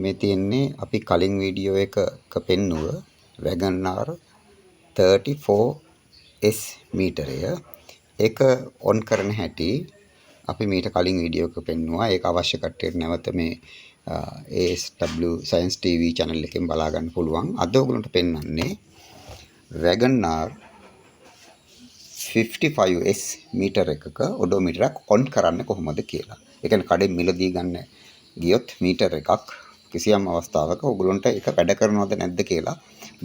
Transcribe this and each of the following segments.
මේ තියෙන්නේ අපි කලින් වීඩියෝ එකක පෙන්නුව Wagon R 34S මීටරය. ඒක ඔන් කරන හැටි අපි මීට කලින් වීඩියෝ එකක පෙන්නුවා. ඒක අවශ්‍ය කට්ටියට නැවත මේ ASW Science TV channel එකෙන් බලා ගන්න පුළුවන්. අද ඔයගලන්ට පෙන්වන්නේ Wagon R 55S මීටර එකක ඔඩෝමීටරයක් ඔන් කරන්න කොහොමද කියලා. ඒ කියන්නේ කඩෙන් මිලදී ගන්න ගියොත් මීටර එකක් කිසියම් අවස්ථාවක ඔයගලන්ට ඒක වැඩ කරනවද නැද්ද කියලා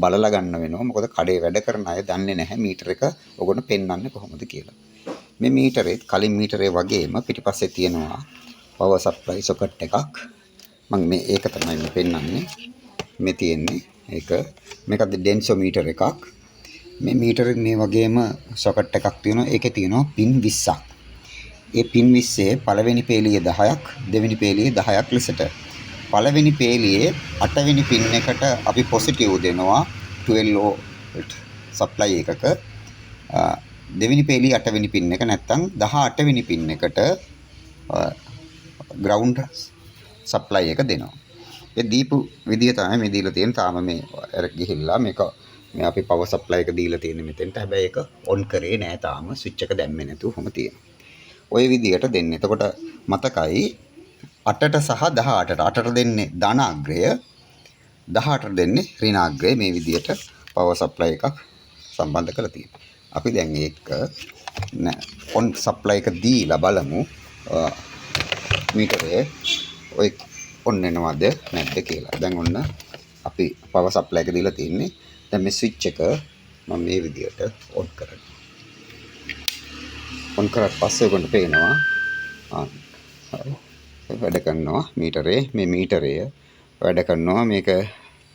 බලලා ගන්න වෙනවා. මොකද කඩේ වැඩ කරන අය දන්නේ නැහැ මීටර එක ඔයගොල්ලෝ පෙන්වන්නේ කොහොමද කියලා. මේ මීටරේ කලින් මීටරේ වගේම පිටිපස්සේ තියෙනවා power supply socket එකක්. මම මේ ඒක තමයි මේ පෙන්වන්නේ. මේ තියෙන්නේ ඒක මේකද ඩෙන්සෝමීටර් එකක්. මේ මීටරේ මේ වගේම socket එකක් තියෙනවා. ඒකේ තියෙනවා පින් 20ක්. ඒ පින් 20 පළවෙනි පේලිය 10ක් දෙවෙනි පේලිය 10ක් ලෙසට පළවෙනි පේලියේ 8 වෙනි පින් එකට අපි පොසිටිව් දෙනවා 12 වෝල්ට් සප්ලයි එකක. දෙවෙනි පේලියේ 8 වෙනි පින් එක නැත්නම් 18 වෙනි පින් එකට ග්‍රවුන්ඩ් සප්ලයි එක දෙනවා. ඒ දීපු විදිය තමයි මේ දීලා තියෙන. තාම මේ අර ගිහිල්ලා මේක මේ අපි පවර් සප්ලයි එක දීලා තියෙන්නේ මෙතෙන්ට. හැබැයි ඒක ඔන් කරේ නෑ තාම. ස්විච් එක දැම්මේ නැතුවම තියෙනවා. ওই විදියට දෙන්නේ. එතකොට මතකයි 8ට සහ 18ට 8ට දෙන්නේ ධන අග්‍රය 18ට දෙන්නේ ඍණ අග්‍රය. මේ විදියට පවර් සප්ලයි එකක් සම්බන්ධ කරලා තියෙනවා. අපි දැන් ඒක ඔන් සප්ලයි එක දීලා බලමු මීටරේ ඔය ඔන් වෙනවද නැද්ද කියලා. දැන් ඔන්න අපි පවර් සප්ලයි එක දීලා තියෙන්නේ. දැන් මේ ස්විච් එක මම මේ විදියට ඔන් කරනවා. ඔන් කරාට පස්සේ ඔයගොල්ලන්ට පේනවා හරි වැඩ කරනවා මීටරේ. මේ මීටරය වැඩ කරනවා. මේක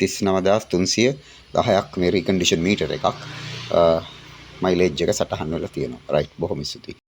39310ක් මේ රීකන්ඩිෂන් මීටර එකක්. මයිලේජ් එක සටහන් වෙලා තියෙනවා. රයිට් බොහොම ස්තුතියි.